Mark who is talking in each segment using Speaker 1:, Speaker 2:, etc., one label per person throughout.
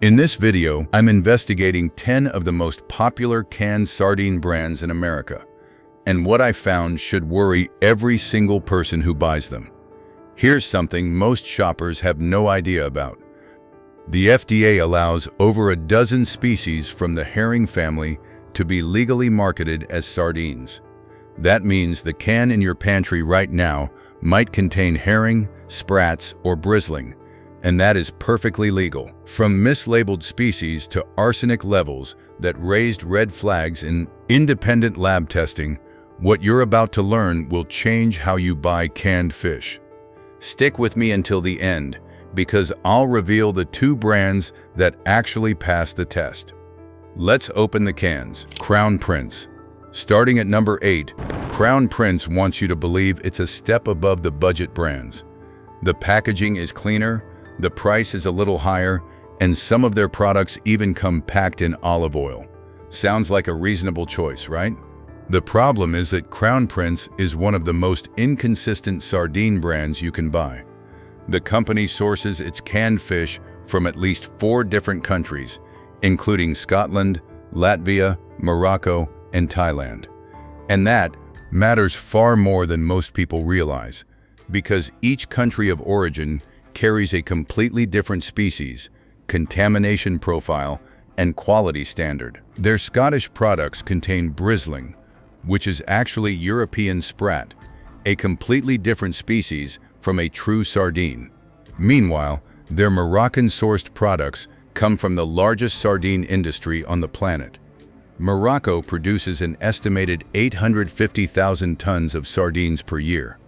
Speaker 1: In this video, I'm investigating 10 of the most popular canned sardine brands in America, and what I found should worry every single person who buys them. Here's something most shoppers have no idea about. The FDA allows over a dozen species from the herring family to be legally marketed as sardines. That means the can in your pantry right now might contain herring, sprats, or bristling, and that is perfectly legal. From mislabeled species to arsenic levels that raised red flags in independent lab testing, what you're about to learn will change how you buy canned fish. Stick with me until the end, because I'll reveal the 2 brands that actually pass the test. Let's open the cans. Crown Prince. Starting at number 8, Crown Prince wants you to believe it's a step above the budget brands. The packaging is cleaner, the price is a little higher, and some of their products even come packed in olive oil. Sounds like a reasonable choice, right? The problem is that Crown Prince is one of the most inconsistent sardine brands you can buy. The company sources its canned fish from at least 4 different countries, including Scotland, Latvia, Morocco, and Thailand. And that matters far more than most people realize, because each country of origin carries a completely different species, contamination profile, and quality standard. Their Scottish products contain bristling, which is actually European sprat, a completely different species from a true sardine. Meanwhile, their Moroccan-sourced products come from the largest sardine industry on the planet. Morocco produces an estimated 850,000 tons of sardines per year,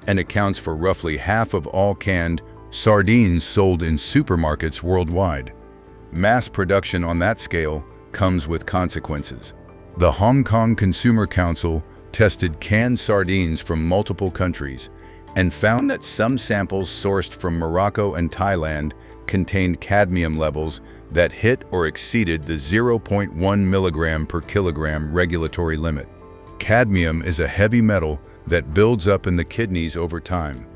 Speaker 1: and accounts for roughly half of all canned sardines sold in supermarkets worldwide. Mass production on that scale comes with consequences. The Hong Kong Consumer Council tested canned sardines from multiple countries and found that some samples sourced from Morocco and Thailand contained cadmium levels that hit or exceeded the 0.1 milligram per kilogram regulatory limit. Cadmium is a heavy metal that builds up in the kidneys over time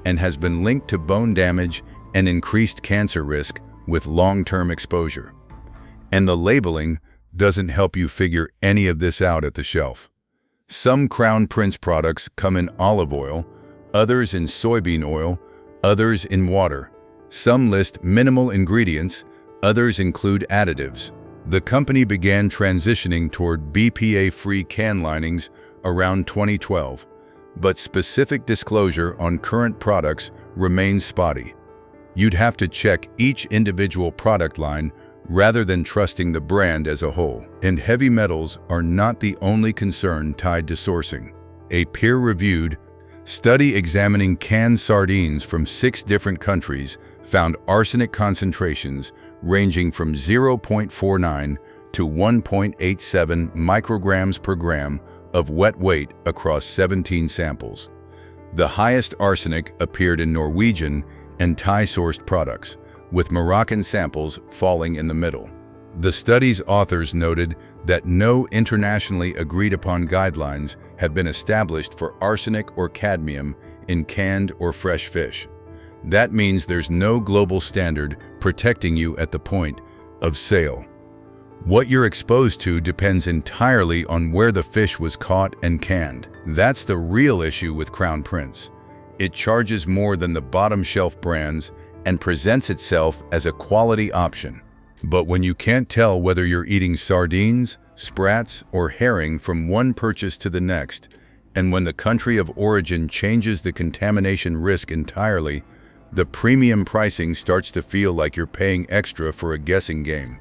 Speaker 1: and has been linked to bone damage and increased cancer risk with long-term exposure. And the labeling doesn't help you figure any of this out at the shelf. Some Crown Prince products come in olive oil, others in soybean oil, others in water. Some list minimal ingredients, others include additives. The company began transitioning toward BPA-free can linings around 2012, but specific disclosure on current products remains spotty. You'd have to check each individual product line rather than trusting the brand as a whole. And heavy metals are not the only concern tied to sourcing. A peer-reviewed study examining canned sardines from 6 different countries found arsenic concentrations ranging from 0.49 to 1.87 micrograms per gram of wet weight across 17 samples. The highest arsenic appeared in Norwegian and Thai-sourced products, with Moroccan samples falling in the middle. The study's authors noted that no internationally agreed-upon guidelines have been established for arsenic or cadmium in canned or fresh fish. That means there's no global standard protecting you at the point of sale. What you're exposed to depends entirely on where the fish was caught and canned. That's the real issue with Crown Prince. It charges more than the bottom-shelf brands and presents itself as a quality option. But when you can't tell whether you're eating sardines, sprats, or herring from one purchase to the next, and when the country of origin changes the contamination risk entirely, the premium pricing starts to feel like you're paying extra for a guessing game.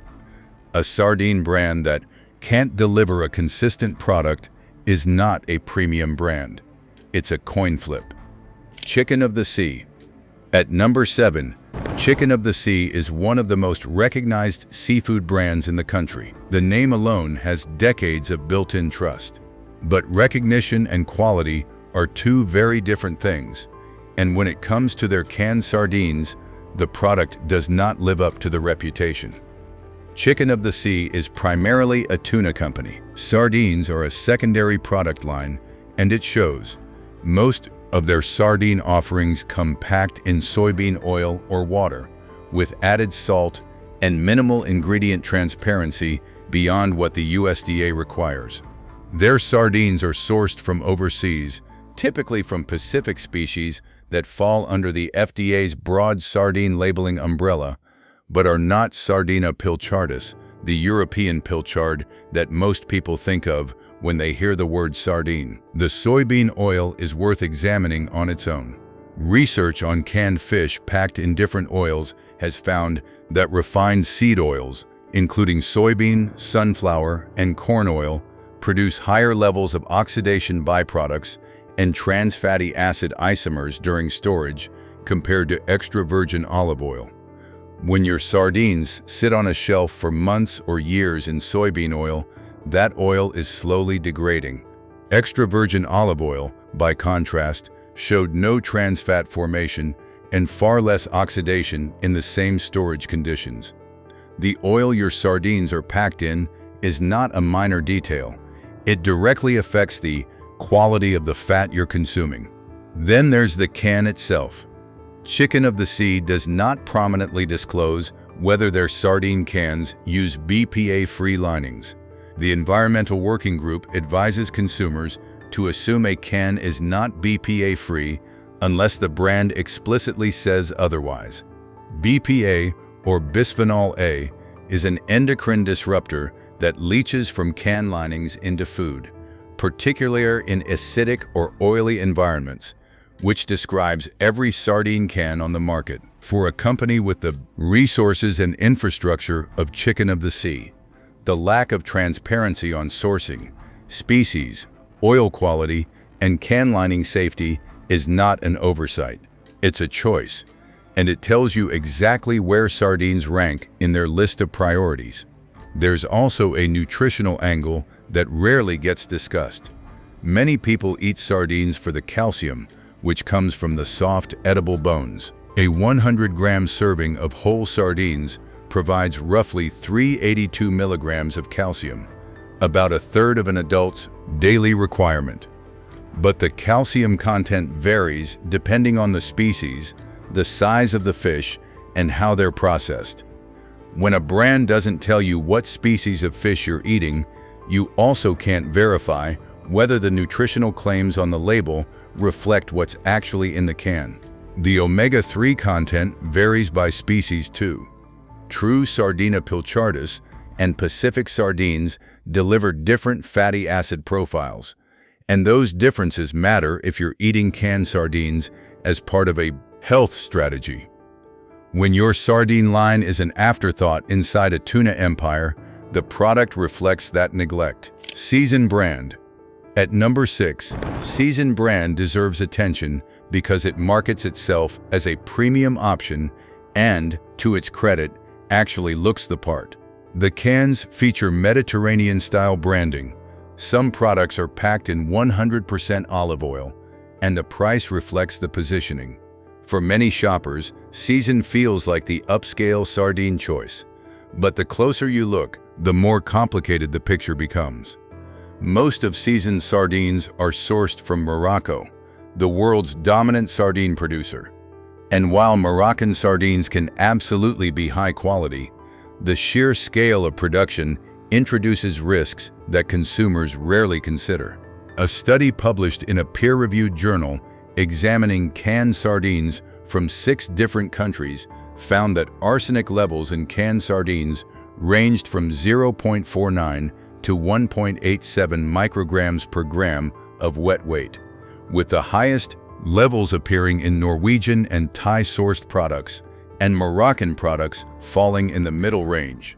Speaker 1: A sardine brand that can't deliver a consistent product is not a premium brand. It's a coin flip. Chicken of the Sea. At number 7, Chicken of the Sea is one of the most recognized seafood brands in the country. The name alone has decades of built-in trust. But recognition and quality are 2 very different things, and when it comes to their canned sardines, the product does not live up to the reputation. Chicken of the Sea is primarily a tuna company. Sardines are a secondary product line, and it shows. Most of their sardine offerings come packed in soybean oil or water, with added salt and minimal ingredient transparency beyond what the USDA requires. Their sardines are sourced from overseas, typically from Pacific species that fall under the FDA's broad sardine labeling umbrella, but are not Sardina pilchardus, the European pilchard that most people think of when they hear the word sardine. The soybean oil is worth examining on its own. Research on canned fish packed in different oils has found that refined seed oils, including soybean, sunflower, and corn oil, produce higher levels of oxidation byproducts and trans fatty acid isomers during storage compared to extra virgin olive oil. When your sardines sit on a shelf for months or years in soybean oil, that oil is slowly degrading. Extra virgin olive oil, by contrast, showed no trans fat formation and far less oxidation in the same storage conditions. The oil your sardines are packed in is not a minor detail. It directly affects the quality of the fat you're consuming. Then there's the can itself. Chicken of the Sea does not prominently disclose whether their sardine cans use BPA-free linings. The Environmental Working Group advises consumers to assume a can is not BPA-free unless the brand explicitly says otherwise. BPA, or bisphenol A, is an endocrine disruptor that leaches from can linings into food, particularly in acidic or oily environments, which describes every sardine can on the market. For a company with the resources and infrastructure of Chicken of the Sea, the lack of transparency on sourcing, species, oil quality, and can lining safety is not an oversight. It's a choice, and it tells you exactly where sardines rank in their list of priorities. There's also a nutritional angle that rarely gets discussed. Many people eat sardines for the calcium, which comes from the soft, edible bones. A 100-gram serving of whole sardines provides roughly 382 milligrams of calcium, about a third of an adult's daily requirement. But the calcium content varies depending on the species, the size of the fish, and how they're processed. When a brand doesn't tell you what species of fish you're eating, you also can't verify whether the nutritional claims on the label reflect what's actually in the can. The omega-3 content varies by species too. True Sardina pilchardus and Pacific sardines deliver different fatty acid profiles, and those differences matter if you're eating canned sardines as part of a health strategy. When your sardine line is an afterthought inside a tuna empire, the product reflects that neglect. Seasoned brand. At number 6, Seasoned brand deserves attention because it markets itself as a premium option and, to its credit, actually looks the part. The cans feature Mediterranean-style branding. Some products are packed in 100% olive oil, and the price reflects the positioning. For many shoppers, Seasoned feels like the upscale sardine choice. But the closer you look, the more complicated the picture becomes. Most of Seasoned sardines are sourced from Morocco, the world's dominant sardine producer. And while Moroccan sardines can absolutely be high quality, the sheer scale of production introduces risks that consumers rarely consider. A study published in a peer-reviewed journal examining canned sardines from 6 different countries found that arsenic levels in canned sardines ranged from 0.49 to 1.87 micrograms per gram of wet weight, with the highest levels appearing in Norwegian and Thai-sourced products, and Moroccan products falling in the middle range.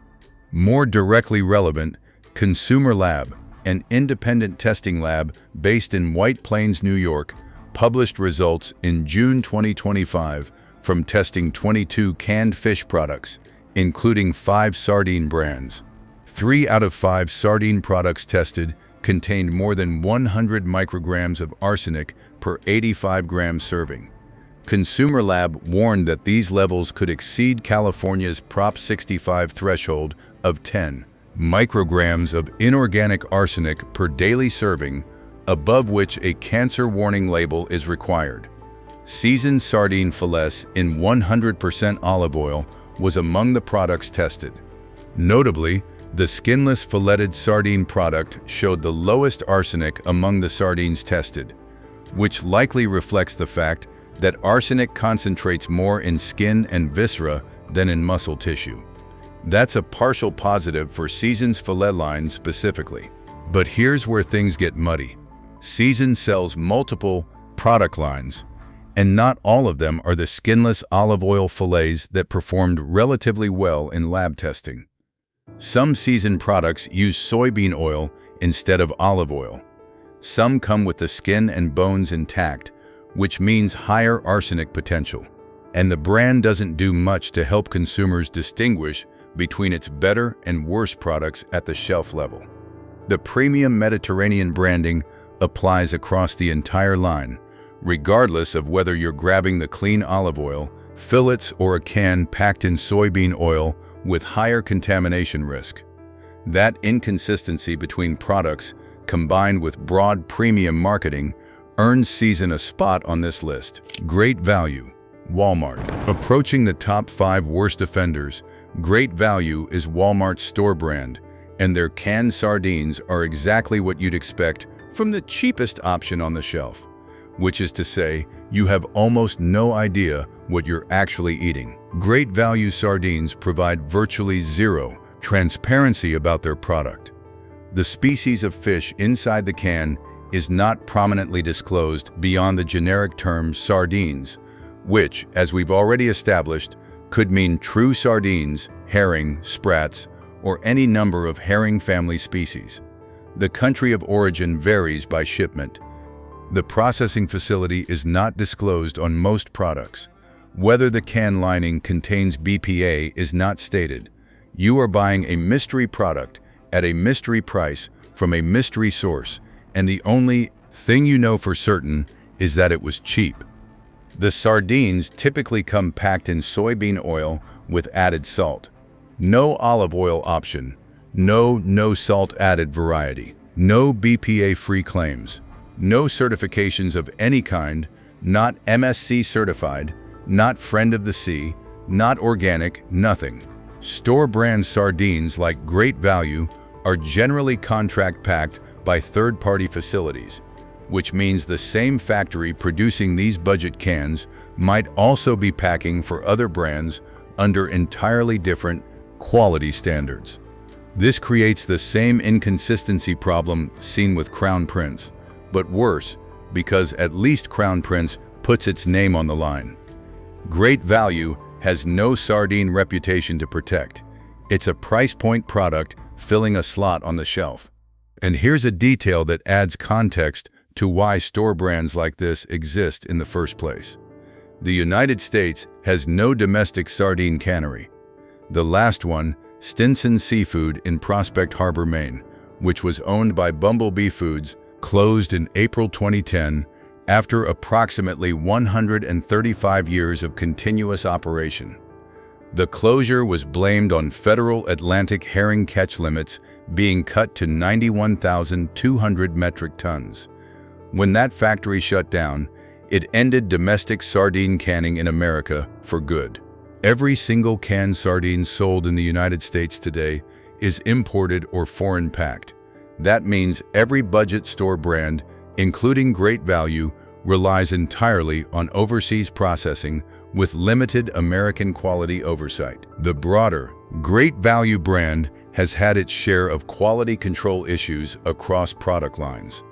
Speaker 1: More directly relevant, Consumer Lab, an independent testing lab based in White Plains, New York, published results in June 2025 from testing 22 canned fish products, including 5 sardine brands. 3 out of 5 sardine products tested contained more than 100 micrograms of arsenic per 85-gram serving. Consumer Lab warned that these levels could exceed California's Prop 65 threshold of 10 micrograms of inorganic arsenic per daily serving, above which a cancer warning label is required. Seasoned sardine fillets in 100% olive oil was among the products tested. Notably, the skinless filleted sardine product showed the lowest arsenic among the sardines tested, which likely reflects the fact that arsenic concentrates more in skin and viscera than in muscle tissue. That's a partial positive for Season's fillet line specifically. But here's where things get muddy. Season sells multiple product lines, and not all of them are the skinless olive oil fillets that performed relatively well in lab testing. Some Season products use soybean oil instead of olive oil. Some come with the skin and bones intact, which means higher arsenic potential. And the brand doesn't do much to help consumers distinguish between its better and worse products at the shelf level. The premium Mediterranean branding applies across the entire line, regardless of whether you're grabbing the clean olive oil, fillets, or a can packed in soybean oil with higher contamination risk. That inconsistency between products, combined with broad premium marketing, earns Season a spot on this list. Great Value, Walmart. Approaching the top 5 worst offenders, Great Value is Walmart's store brand, and their canned sardines are exactly what you'd expect from the cheapest option on the shelf, which is to say, you have almost no idea what you're actually eating. Great Value sardines provide virtually zero transparency about their product. The species of fish inside the can is not prominently disclosed beyond the generic term sardines, which, as we've already established, could mean true sardines, herring, sprats, or any number of herring family species. The country of origin varies by shipment. The processing facility is not disclosed on most products. Whether the can lining contains BPA is not stated. You are buying a mystery product at a mystery price from a mystery source, and the only thing you know for certain is that it was cheap. The sardines typically come packed in soybean oil with added salt. No olive oil option, no salt added variety, no BPA-free claims, no certifications of any kind, not MSC certified, not Friend of the Sea, not organic, nothing. Store brand sardines like Great Value are generally contract packed by third-party facilities, which means the same factory producing these budget cans might also be packing for other brands under entirely different quality standards. This creates the same inconsistency problem seen with Crown Prince, but worse, because at least Crown Prince puts its name on the line. Great Value has no sardine reputation to protect. It's a price point product filling a slot on the shelf. And here's a detail that adds context to why store brands like this exist in the first place. The United States has no domestic sardine cannery. The last one, Stinson Seafood in Prospect Harbor, Maine, which was owned by Bumblebee Foods, closed in April 2010 after approximately 135 years of continuous operation. The closure was blamed on federal Atlantic herring catch limits being cut to 91,200 metric tons. When that factory shut down, it ended domestic sardine canning in America for good. Every single canned sardine sold in the United States today is imported or foreign packed. That means every budget store brand, including Great Value, relies entirely on overseas processing with limited American quality oversight. The broader Great Value brand has had its share of quality control issues across product lines.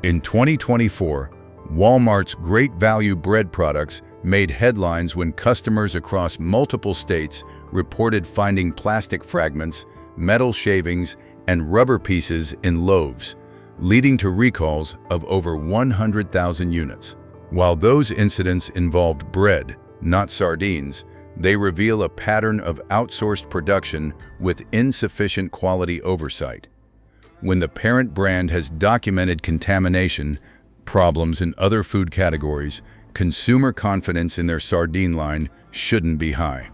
Speaker 1: In 2024, Walmart's Great Value bread products made headlines when customers across multiple states reported finding plastic fragments, metal shavings, and rubber pieces in loaves, leading to recalls of over 100,000 units. While those incidents involved bread, not sardines, they reveal a pattern of outsourced production with insufficient quality oversight. When the parent brand has documented contamination problems in other food categories, consumer confidence in their sardine line shouldn't be high.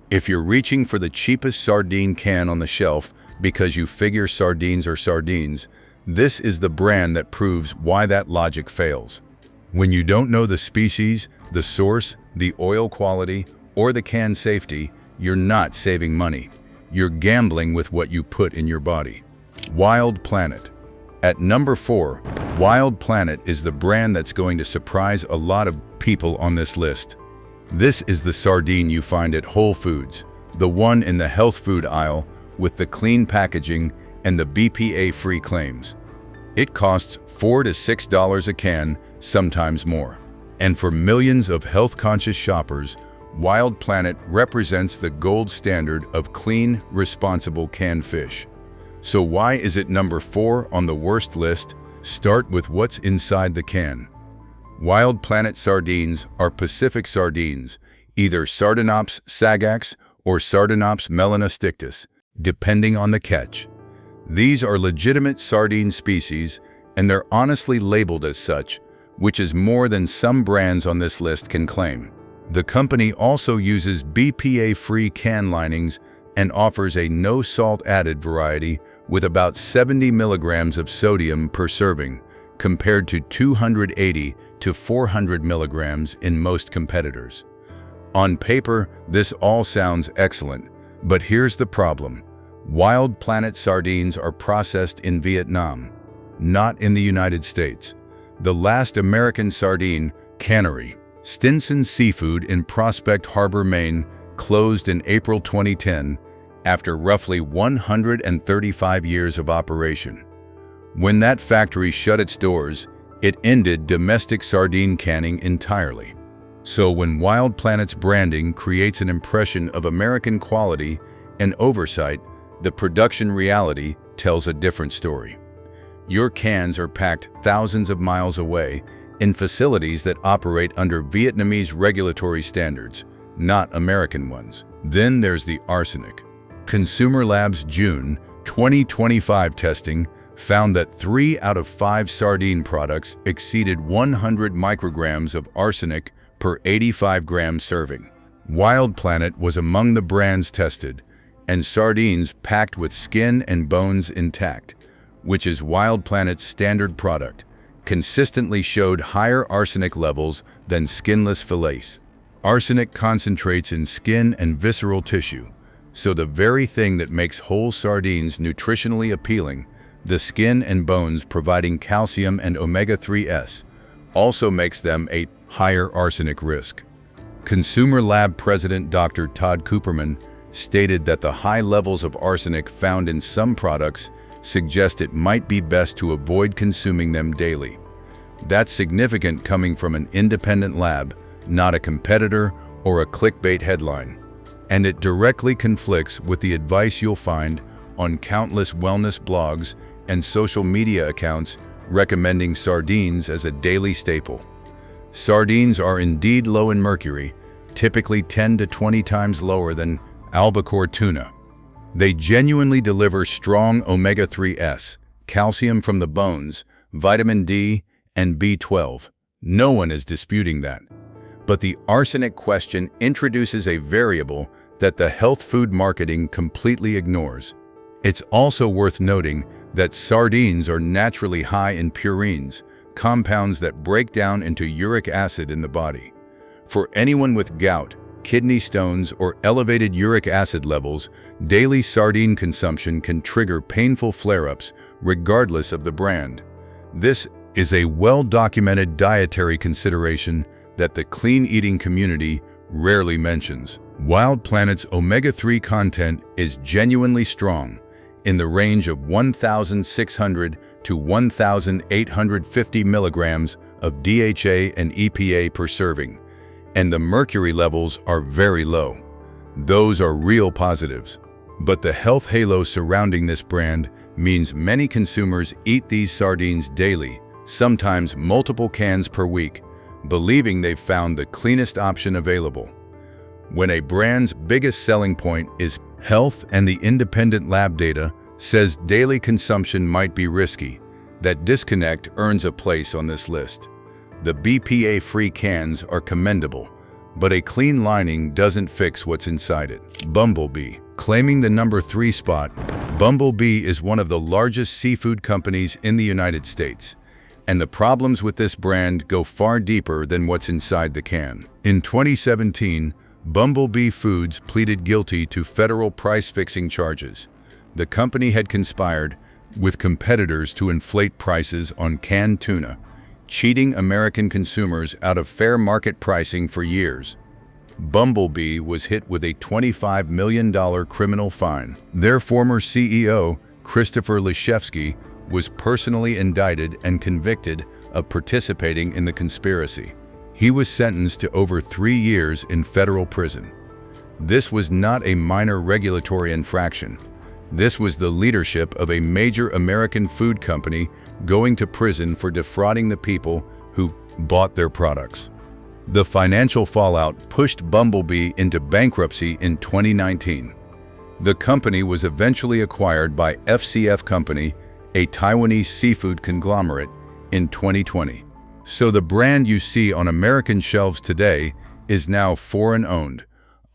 Speaker 1: If you're reaching for the cheapest sardine can on the shelf because you figure sardines are sardines, this is the brand that proves why that logic fails. When you don't know the species, the source, the oil quality, or the can safety, you're not saving money. You're gambling with what you put in your body. Wild Planet. At number 4, Wild Planet is the brand that's going to surprise a lot of people on this list. This is the sardine you find at Whole Foods, the one in the health food aisle with the clean packaging and the BPA-free claims. It costs $4 to $6 a can, sometimes more. And for millions of health-conscious shoppers, Wild Planet represents the gold standard of clean, responsible canned fish. So why is it number 4 on the worst list? Start with what's inside the can. Wild Planet sardines are Pacific sardines, either Sardinops sagax or Sardinops melanostictus, depending on the catch. These are legitimate sardine species, and they're honestly labeled as such, which is more than some brands on this list can claim. The company also uses BPA-free can linings and offers a no-salt added variety with about 70 milligrams of sodium per serving, compared to 280 to 400 milligrams in most competitors. On paper, this all sounds excellent, but here's the problem. Wild Planet sardines are processed in Vietnam, not in the United States. The last American sardine cannery, Stinson Seafood in Prospect Harbor, Maine, closed in April 2010 after roughly 135 years of operation. When that factory shut its doors, it ended domestic sardine canning entirely. So when Wild Planet's branding creates an impression of American quality and oversight, the production reality tells a different story. Your cans are packed thousands of miles away in facilities that operate under Vietnamese regulatory standards, not American ones. Then there's the arsenic. Consumer Labs' June 2025 testing found that 3 out of 5 sardine products exceeded 100 micrograms of arsenic per 85-gram serving. Wild Planet was among the brands tested, and sardines packed with skin and bones intact, which is Wild Planet's standard product, consistently showed higher arsenic levels than skinless fillets. Arsenic concentrates in skin and visceral tissue, so the very thing that makes whole sardines nutritionally appealing, the skin and bones providing calcium and omega-3s, also makes them a higher arsenic risk. Consumer Lab President Dr. Todd Cooperman stated that the high levels of arsenic found in some products suggest it might be best to avoid consuming them daily. That's significant coming from an independent lab, not a competitor or a clickbait headline. And it directly conflicts with the advice you'll find on countless wellness blogs and social media accounts recommending sardines as a daily staple. Sardines are indeed low in mercury, typically 10 to 20 times lower than albacore tuna. They genuinely deliver strong omega-3s, calcium from the bones, vitamin D, and B12. No one is disputing that. But the arsenic question introduces a variable that the health food marketing completely ignores. It's also worth noting that sardines are naturally high in purines, compounds that break down into uric acid in the body. For anyone with gout, kidney stones, or elevated uric acid levels, daily sardine consumption can trigger painful flare-ups regardless of the brand. This is a well-documented dietary consideration that the clean eating community rarely mentions. Wild Planet's omega-3 content is genuinely strong, in the range of 1,600 to 1,850 milligrams of DHA and EPA per serving, and the mercury levels are very low. Those are real positives. But the health halo surrounding this brand means many consumers eat these sardines daily, sometimes multiple cans per week, believing they've found the cleanest option available. When a brand's biggest selling point is health and the independent lab data says daily consumption might be risky, that disconnect earns a place on this list. The BPA-free cans are commendable, but a clean lining doesn't fix what's inside it. Bumblebee. Claiming the number 3 spot, Bumblebee is one of the largest seafood companies in the United States, and the problems with this brand go far deeper than what's inside the can. In 2017, Bumblebee Foods pleaded guilty to federal price-fixing charges. The company had conspired with competitors to inflate prices on canned tuna, cheating American consumers out of fair market pricing for years. Bumblebee was hit with a $25 million criminal fine. Their former CEO, Christopher Leshevsky, was personally indicted and convicted of participating in the conspiracy. He was sentenced to over 3 years in federal prison. This was not a minor regulatory infraction. This was the leadership of a major American food company going to prison for defrauding the people who bought their products. The financial fallout pushed Bumblebee into bankruptcy in 2019. The company was eventually acquired by FCF Company, a Taiwanese seafood conglomerate, in 2020. So the brand you see on American shelves today is now foreign-owned,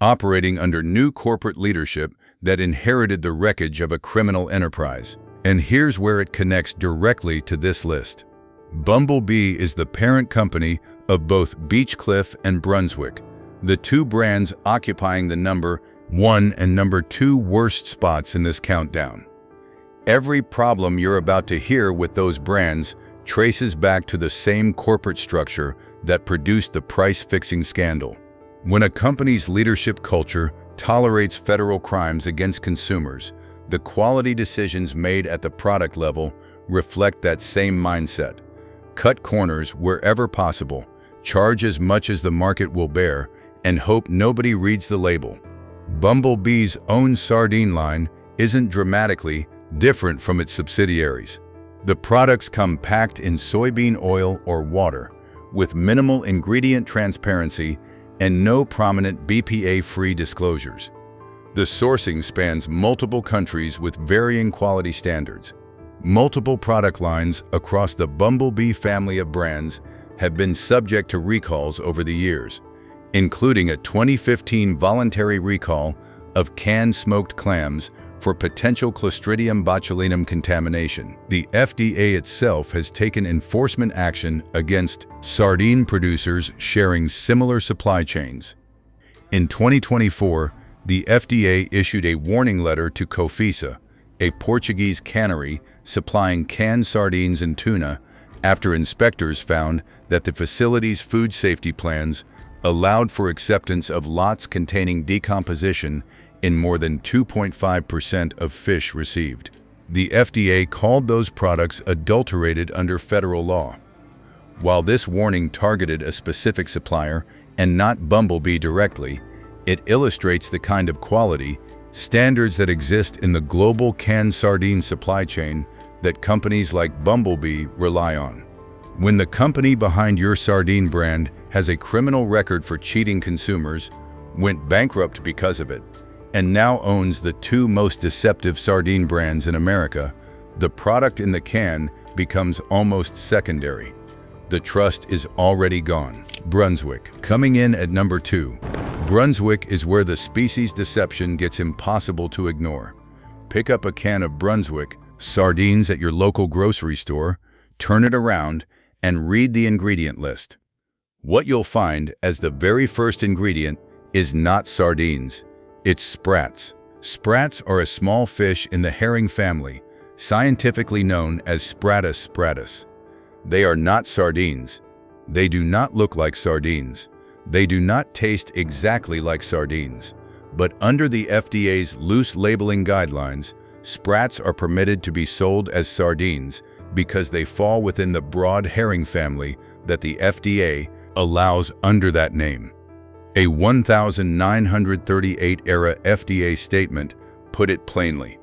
Speaker 1: operating under new corporate leadership that inherited the wreckage of a criminal enterprise. And here's where it connects directly to this list. Bumblebee is the parent company of both Beechcliff and Brunswick, the two brands occupying the number 1 and number 2 worst spots in this countdown. Every problem you're about to hear with those brands traces back to the same corporate structure that produced the price-fixing scandal. When a company's leadership culture tolerates federal crimes against consumers, the quality decisions made at the product level reflect that same mindset. Cut corners wherever possible, charge as much as the market will bear, and hope nobody reads the label. Bumblebee's own sardine line isn't dramatically different from its subsidiaries. The products come packed in soybean oil or water, with minimal ingredient transparency and no prominent BPA-free disclosures. The sourcing spans multiple countries with varying quality standards. Multiple product lines across the Bumblebee family of brands have been subject to recalls over the years, including a 2015 voluntary recall of canned smoked clams for potential Clostridium botulinum contamination. The FDA itself has taken enforcement action against sardine producers sharing similar supply chains. In 2024, the FDA issued a warning letter to Cofisa, a Portuguese cannery supplying canned sardines and tuna, after inspectors found that the facility's food safety plans allowed for acceptance of lots containing decomposition in more than 2.5% of fish received. The FDA called those products adulterated under federal law. While this warning targeted a specific supplier and not Bumblebee directly, it illustrates the kind of quality standards that exist in the global canned sardine supply chain that companies like Bumblebee rely on. When the company behind your sardine brand has a criminal record for cheating consumers, went bankrupt because of it, and now owns the 2 most deceptive sardine brands in America, the product in the can becomes almost secondary. The trust is already gone. Brunswick, coming in at number 2. Brunswick is where the species deception gets impossible to ignore. Pick up a can of Brunswick sardines at your local grocery store, turn it around, and read the ingredient list. What you'll find as the very first ingredient is not sardines. It's sprats. Sprats are a small fish in the herring family, scientifically known as Spratus spratus. They are not sardines. They do not look like sardines. They do not taste exactly like sardines. But under the FDA's loose labeling guidelines, sprats are permitted to be sold as sardines because they fall within the broad herring family that the FDA allows under that name. A 1938-era FDA statement put it plainly.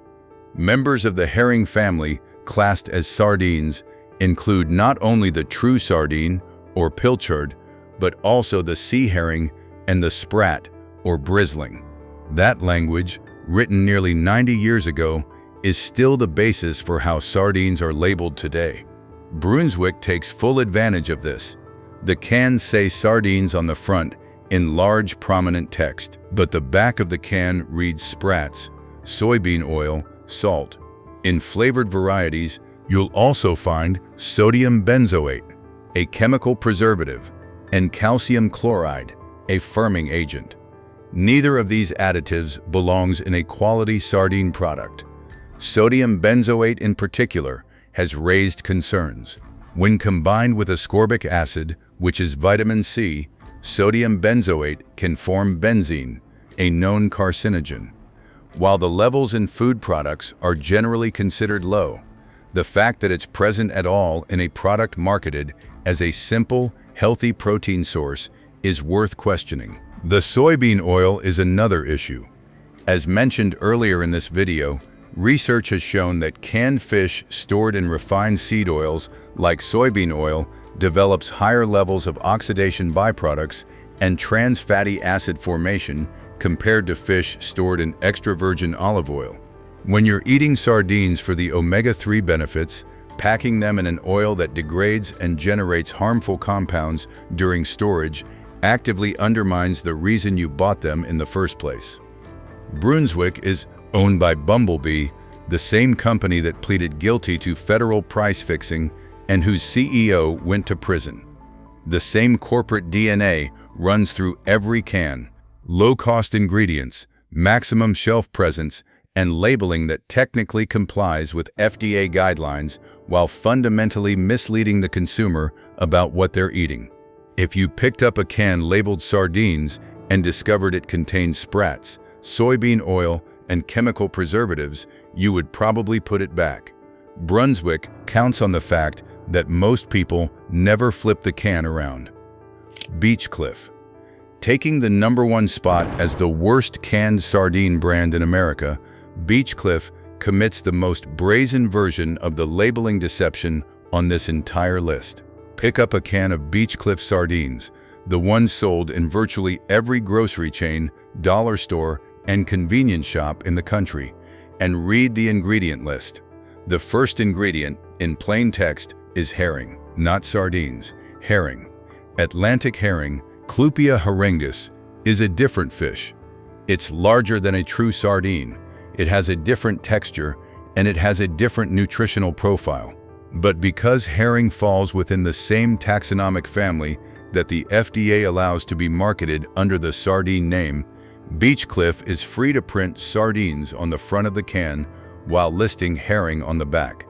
Speaker 1: Members of the herring family classed as sardines include not only the true sardine or pilchard, but also the sea herring and the sprat or bristling. That language, written nearly 90 years ago, is still the basis for how sardines are labeled today. Brunswick takes full advantage of this. The cans say sardines on the front in large prominent text, but the back of the can reads sprats, soybean oil, salt. In flavored varieties, you'll also find sodium benzoate, a chemical preservative, and calcium chloride, a firming agent. Neither of these additives belongs in a quality sardine product. Sodium benzoate in particular has raised concerns. When combined with ascorbic acid, which is vitamin C, sodium benzoate can form benzene, a known carcinogen. While the levels in food products are generally considered low, the fact that it's present at all in a product marketed as a simple, healthy protein source is worth questioning. The soybean oil is another issue. As mentioned earlier in this video, research has shown that canned fish stored in refined seed oils like soybean oil develops higher levels of oxidation byproducts and trans fatty acid formation compared to fish stored in extra virgin olive oil. When you're eating sardines for the omega-3 benefits, packing them in an oil that degrades and generates harmful compounds during storage actively undermines the reason you bought them in the first place. Brunswick is owned by Bumblebee, the same company that pleaded guilty to federal price fixing and whose CEO went to prison. The same corporate DNA runs through every can. Low-cost ingredients, maximum shelf presence, and labeling that technically complies with FDA guidelines while fundamentally misleading the consumer about what they're eating. If you picked up a can labeled sardines and discovered it contained sprats, soybean oil, and chemical preservatives, you would probably put it back. Brunswick counts on the fact that most people never flip the can around. Beechcliff. Taking the #1 spot as the worst canned sardine brand in America, Beechcliff commits the most brazen version of the labeling deception on this entire list. Pick up a can of Beechcliff sardines, the ones sold in virtually every grocery chain, dollar store, and convenience shop in the country, and read the ingredient list. The first ingredient, in plain text, is herring, not sardines, herring. Atlantic herring, Clupea harengus, is a different fish. It's larger than a true sardine. It has a different texture, and it has a different nutritional profile. But because herring falls within the same taxonomic family that the FDA allows to be marketed under the sardine name, Beechcliff is free to print sardines on the front of the can while listing herring on the back.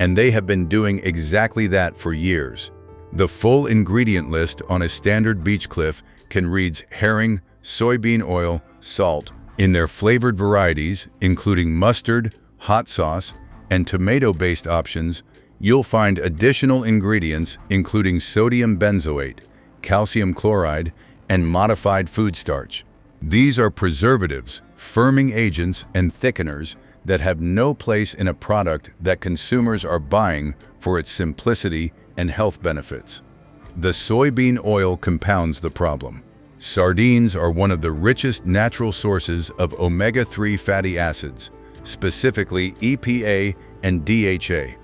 Speaker 1: And they have been doing exactly that for years. The full ingredient list on a standard Beechcliff can read herring, soybean oil, salt, in their flavored varieties, including mustard, hot sauce, and tomato-based options. You'll find additional ingredients including sodium benzoate, calcium chloride, and modified food starch. These are preservatives, firming agents, and thickeners that have no place in a product that consumers are buying for its simplicity and health benefits. The soybean oil compounds the problem. Sardines are one of the richest natural sources of omega-3 fatty acids, specifically EPA and DHA,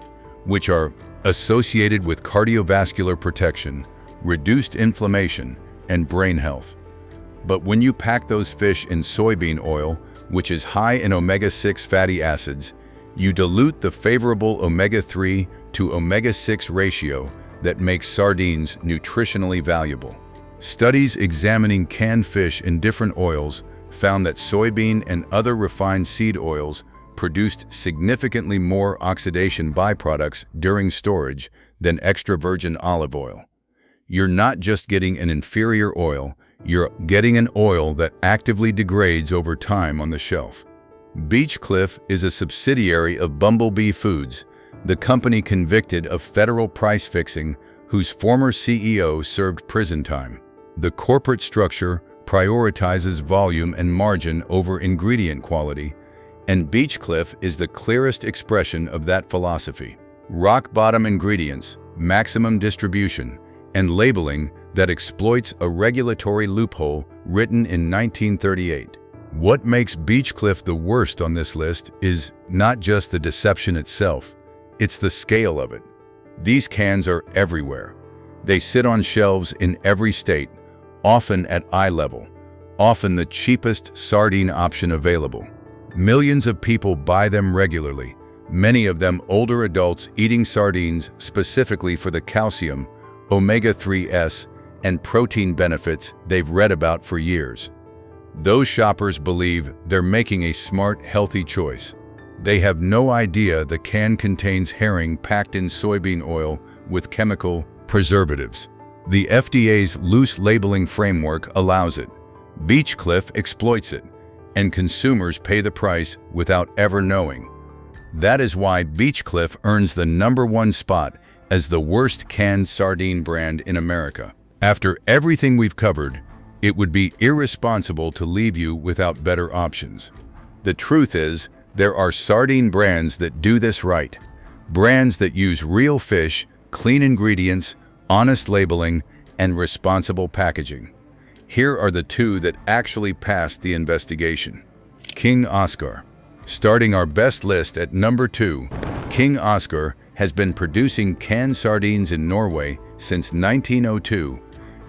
Speaker 1: which are associated with cardiovascular protection, reduced inflammation, and brain health. But when you pack those fish in soybean oil, which is high in omega-6 fatty acids, you dilute the favorable omega-3 to omega-6 ratio that makes sardines nutritionally valuable. Studies examining canned fish in different oils found that soybean and other refined seed oils produced significantly more oxidation byproducts during storage than extra virgin olive oil. You're not just getting an inferior oil, you're getting an oil that actively degrades over time on the shelf. Beechcliff is a subsidiary of Bumblebee Foods, the company convicted of federal price fixing whose former CEO served prison time. The corporate structure prioritizes volume and margin over ingredient quality, and Beechcliff is the clearest expression of that philosophy. Rock-bottom ingredients, maximum distribution, and labeling that exploits a regulatory loophole written in 1938. What makes Beechcliff the worst on this list is not just the deception itself, it's the scale of it. These cans are everywhere. They sit on shelves in every state, often at eye level, often the cheapest sardine option available. Millions of people buy them regularly, many of them older adults eating sardines specifically for the calcium, omega-3s, and protein benefits they've read about for years. Those shoppers believe they're making a smart, healthy choice. They have no idea the can contains herring packed in soybean oil with chemical preservatives. The FDA's loose labeling framework allows it. Beechcliff exploits it, and consumers pay the price without ever knowing. That is why Beechcliff earns the #1 spot as the worst canned sardine brand in America. After everything we've covered, it would be irresponsible to leave you without better options. The truth is, there are sardine brands that do this right. Brands that use real fish, clean ingredients, honest labeling, and responsible packaging. Here are the 2 that actually passed the investigation. King Oscar. Starting our best list at number 2, King Oscar has been producing canned sardines in Norway since 1902,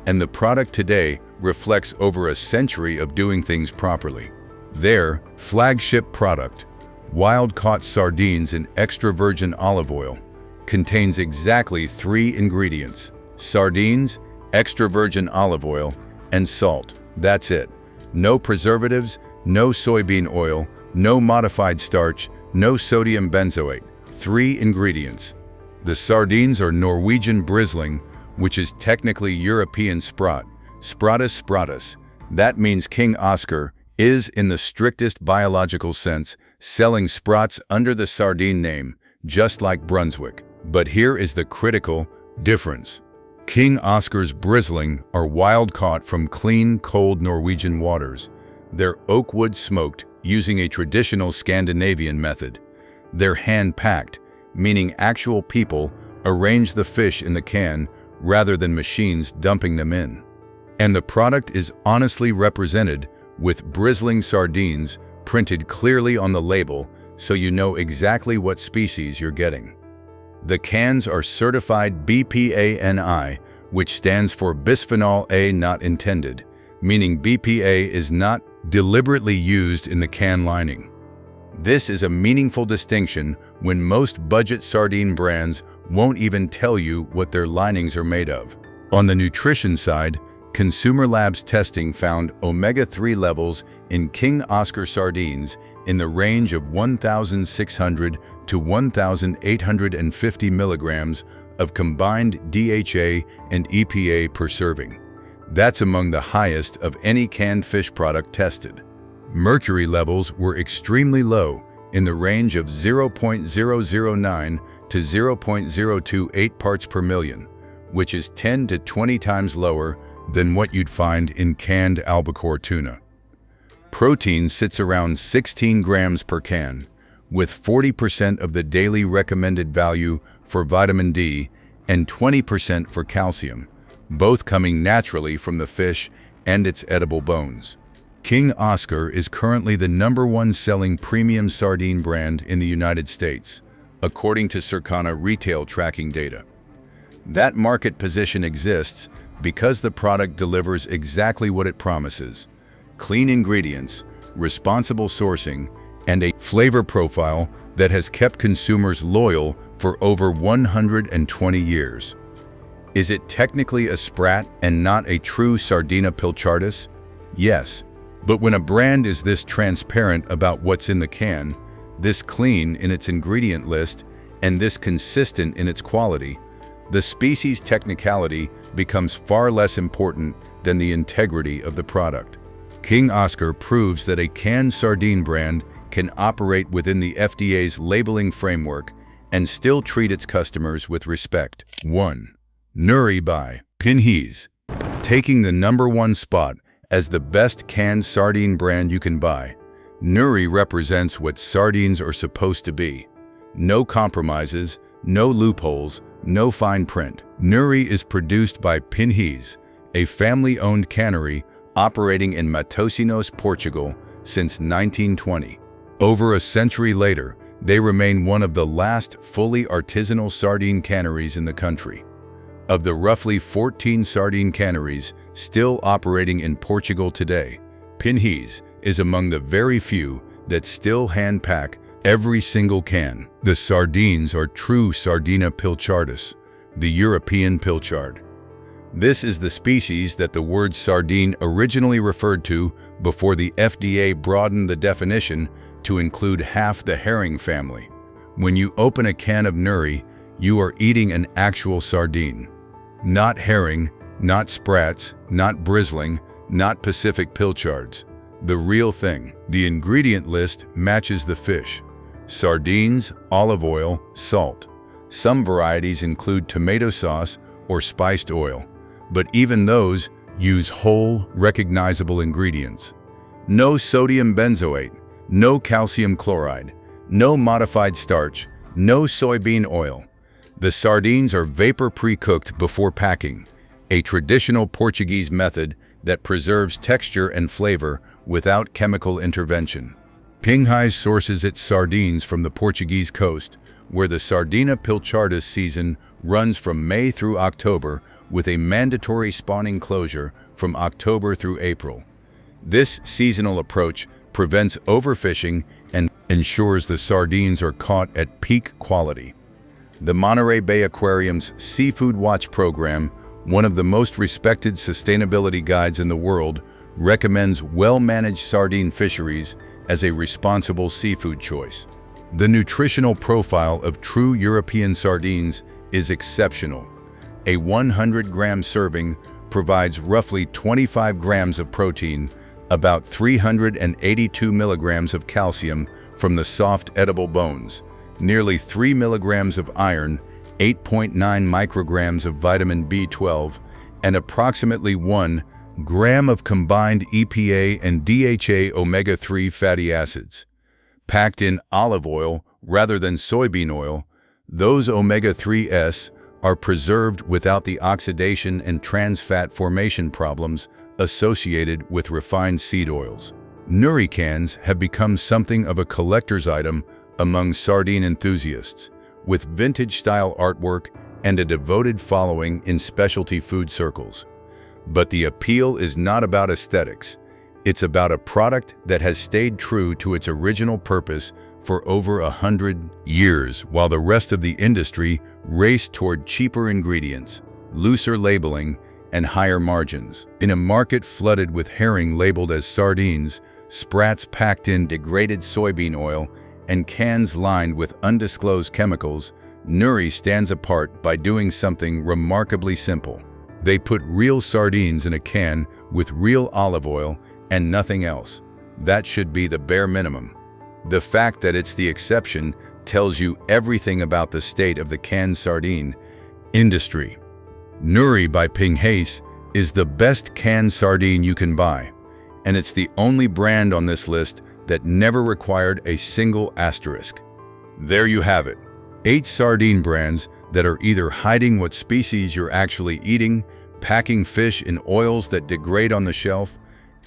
Speaker 1: and the product today reflects over a century of doing things properly. Their flagship product, wild-caught sardines in extra virgin olive oil, contains exactly 3 ingredients: sardines, extra virgin olive oil, and salt. That's it. No preservatives, no soybean oil, no modified starch, no sodium benzoate. 3 ingredients. The sardines are Norwegian bristling, which is technically European sprot, Spratus spratus. That means King Oscar is, in the strictest biological sense, selling sprots under the sardine name, just like Brunswick. But here is the critical difference. King Oscar's bristling are wild-caught from clean, cold Norwegian waters. They're oak wood smoked using a traditional Scandinavian method. They're hand-packed, meaning actual people arrange the fish in the can rather than machines dumping them in. And the product is honestly represented with bristling sardines printed clearly on the label so you know exactly what species you're getting. The cans are certified BPA-NI, which stands for bisphenol A not intended, meaning BPA is not deliberately used in the can lining. This is a meaningful distinction when most budget sardine brands won't even tell you what their linings are made of. On the nutrition side, Consumer Labs testing found omega-3 levels in King Oscar sardines in the range of 1,600 to 1,850 milligrams of combined DHA and EPA per serving. That's among the highest of any canned fish product tested. Mercury levels were extremely low, in the range of 0.009 to 0.028 parts per million, which is 10 to 20 times lower than what you'd find in canned albacore tuna. Protein sits around 16 grams per can, with 40% of the daily recommended value for vitamin D and 20% for calcium, both coming naturally from the fish and its edible bones. King Oscar is currently the #1 selling premium sardine brand in the United States, according to Circana retail tracking data. That market position exists because the product delivers exactly what it promises: clean ingredients, responsible sourcing, and a flavor profile that has kept consumers loyal for over 120 years. Is it technically a sprat and not a true Sardina pilchartus? Yes. But when a brand is this transparent about what's in the can, this clean in its ingredient list, and this consistent in its quality, the species technicality becomes far less important than the integrity of the product. King Oscar proves that a canned sardine brand can operate within the FDA's labeling framework and still treat its customers with respect. 1. Nuri by Pinhees, taking the #1 spot as the best canned sardine brand you can buy. Nuri represents what sardines are supposed to be. No compromises, no loopholes, no fine print. Nuri is produced by Pinhees, a family-owned cannery operating in Matosinhos, Portugal since 1920. Over a century later, they remain one of the last fully artisanal sardine canneries in the country. Of the roughly 14 sardine canneries still operating in Portugal today, Pinhees is among the very few that still hand-pack every single can. The sardines are true Sardina pilchartus, the European pilchard. This is the species that the word sardine originally referred to before the FDA broadened the definition to include half the herring family. When you open a can of nuri, you are eating an actual sardine. Not herring, not sprats, not bristling, not Pacific pilchards. The real thing. The ingredient list matches the fish. Sardines, olive oil, salt. Some varieties include tomato sauce or spiced oil, but even those use whole, recognizable ingredients. No sodium benzoate, no calcium chloride, no modified starch, no soybean oil. The sardines are vapor pre-cooked before packing, a traditional Portuguese method that preserves texture and flavor without chemical intervention. Pinhais sources its sardines from the Portuguese coast, where the Sardina pilchardus season runs from May through October with a mandatory spawning closure from October through April. This seasonal approach prevents overfishing and ensures the sardines are caught at peak quality. The Monterey Bay Aquarium's Seafood Watch program, one of the most respected sustainability guides in the world, recommends well-managed sardine fisheries as a responsible seafood choice. The nutritional profile of true European sardines is exceptional. A 100-gram serving provides roughly 25 grams of protein, about 382 milligrams of calcium from the soft edible bones, nearly 3 milligrams of iron, 8.9 micrograms of vitamin B12, and approximately 1 gram of combined EPA and DHA omega-3 fatty acids. Packed in olive oil rather than soybean oil, those omega-3s are preserved without the oxidation and trans fat formation problems associated with refined seed oils. Nuri cans have become something of a collector's item among sardine enthusiasts, with vintage-style artwork and a devoted following in specialty food circles. But the appeal is not about aesthetics. It's about a product that has stayed true to its original purpose for over 100 years, while the rest of the industry raced toward cheaper ingredients, looser labeling, and higher margins. In a market flooded with herring labeled as sardines, sprats packed in degraded soybean oil, and cans lined with undisclosed chemicals, Nuri stands apart by doing something remarkably simple. They put real sardines in a can with real olive oil and nothing else. That should be the bare minimum. The fact that it's the exception tells you everything about the state of the canned sardine industry. Nuri by Pinhais is the best canned sardine you can buy, and it's the only brand on this list that never required a single asterisk. There you have it. 8 sardine brands that are either hiding what species you're actually eating, packing fish in oils that degrade on the shelf,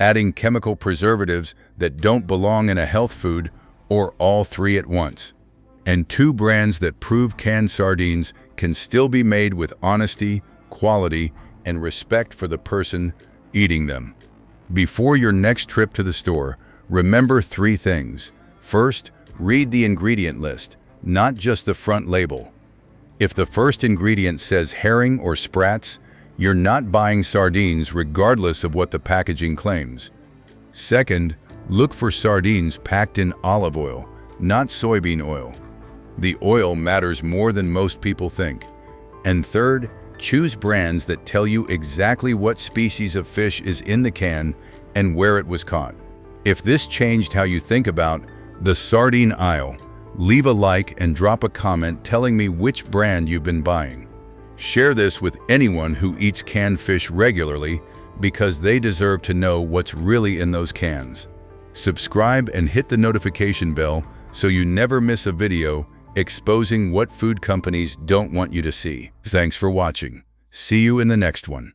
Speaker 1: adding chemical preservatives that don't belong in a health food, or all 3 at once. And 2 brands that prove canned sardines can still be made with honesty, quality, and respect for the person eating them. Before your next trip to the store, remember 3 things. First, read the ingredient list, not just the front label. If the first ingredient says herring or sprats, you're not buying sardines regardless of what the packaging claims. Second, look for sardines packed in olive oil, not soybean oil. The oil matters more than most people think. And third, choose brands that tell you exactly what species of fish is in the can and where it was caught. If this changed how you think about the sardine aisle, leave a like and drop a comment telling me which brand you've been buying. Share this with anyone who eats canned fish regularly because they deserve to know what's really in those cans. Subscribe and hit the notification bell so you never miss a video exposing what food companies don't want you to see. Thanks for watching. See you in the next one.